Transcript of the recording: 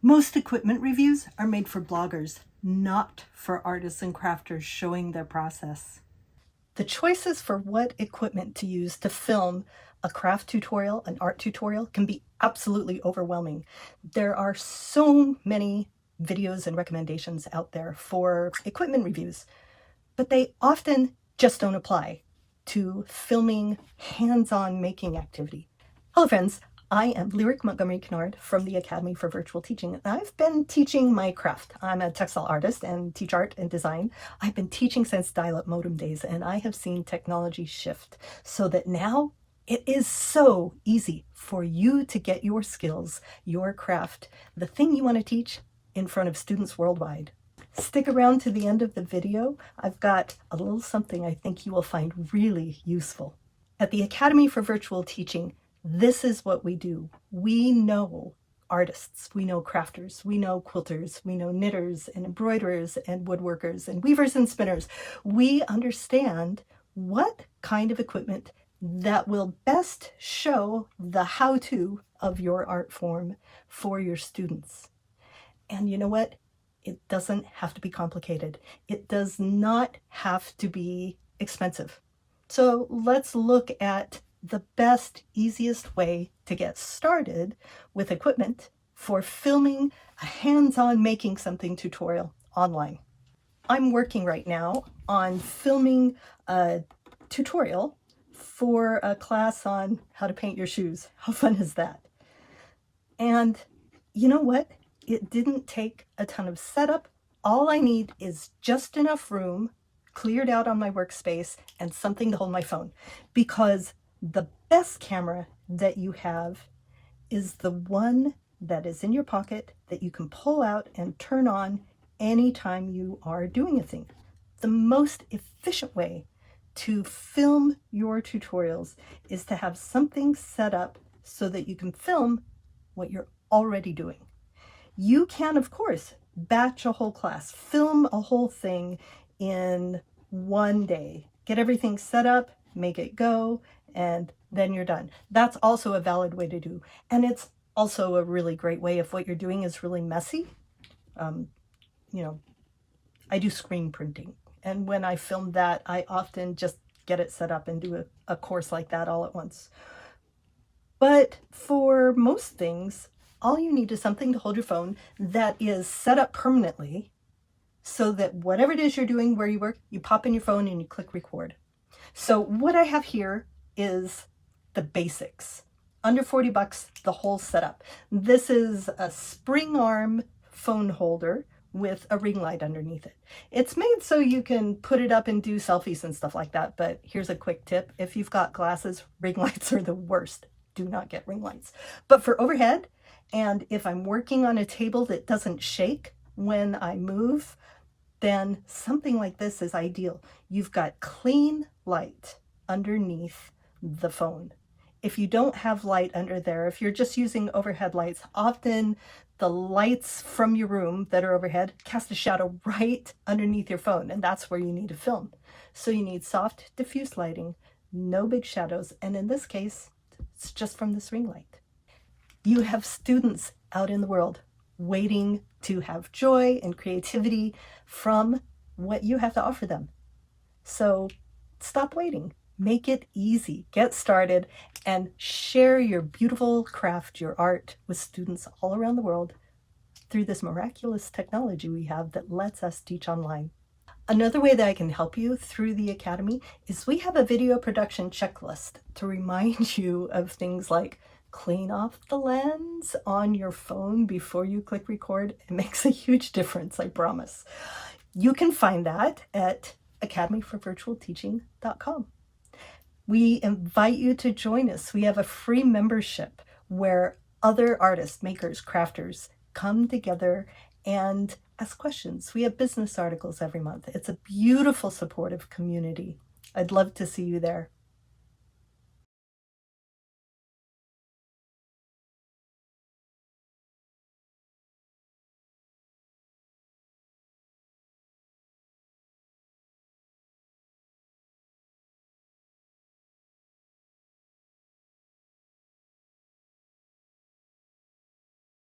Most equipment reviews are made for bloggers, not for artists and crafters showing their process. The choices for what equipment to use to film a craft tutorial, an art tutorial, can be absolutely overwhelming. There are so many videos and recommendations out there for equipment reviews, but they often just don't apply to filming hands-on making activity. Hello friends, I am Lyric Montgomery Kennard from the Academy for Virtual Teaching, and I've been teaching my craft. I'm a textile artist and teach art and design. I've been teaching since dial-up modem days, and I have seen technology shift so that now it is so easy for you to get your skills, your craft, the thing you want to teach, in front of students worldwide. Stick around to the end of the video. I've got a little something I think you will find really useful. At the Academy for Virtual Teaching, this is what we do. We know artists, we know crafters, we know quilters, we know knitters and embroiderers and woodworkers and weavers and spinners. We understand what kind of equipment that will best show the how-to of your art form for your students. And you know what? It doesn't have to be complicated. It does not have to be expensive. So let's look at the best, easiest way to get started with equipment for filming a hands-on making something tutorial online. I'm working right now on filming a tutorial for a class on how to paint your shoes. How fun is that? And you know what? It didn't take a ton of setup. All I need is just enough room cleared out on my workspace and something to hold my phone, because the best camera that you have is the one that is in your pocket that you can pull out and turn on anytime you are doing a thing. The most efficient way to film your tutorials is to have something set up so that you can film what you're already doing. You can, of course, batch a whole class, film a whole thing in one day, get everything set up, make it go, and then you're done. That's also a valid way to do. And it's also a really great way if what you're doing is really messy. I do screen printing. And when I film that, I often just get it set up and do a course like that all at once. But for most things, all you need is something to hold your phone that is set up permanently so that whatever it is you're doing where you work, you pop in your phone and you click record. So what I have here is the basics. Under 40 bucks, the whole setup. This is a spring arm phone holder with a ring light underneath it. It's made so you can put it up and do selfies and stuff like that, but here's a quick tip. If you've got glasses, ring lights are the worst. Do not get ring lights. But for overhead, and if I'm working on a table that doesn't shake when I move, then something like this is ideal. You've got clean light underneath the phone. If you don't have light under there, if you're just using overhead lights, often the lights from your room that are overhead cast a shadow right underneath your phone, and that's where you need to film. So you need soft, diffuse lighting, no big shadows, and in this case, it's just from this ring light. You have students out in the world waiting to have joy and creativity from what you have to offer them. So stop waiting. Make it easy. Get started and share your beautiful craft, your art, with students all around the world through this miraculous technology we have that lets us teach online. Another way that I can help you through the Academy is we have a video production checklist to remind you of things like clean off the lens on your phone before you click record. It makes a huge difference, I promise. You can find that at academyforvirtualteaching.com. We invite you to join us. We have a free membership where other artists, makers, crafters come together and ask questions. We have business articles every month. It's a beautiful, supportive community. I'd love to see you there.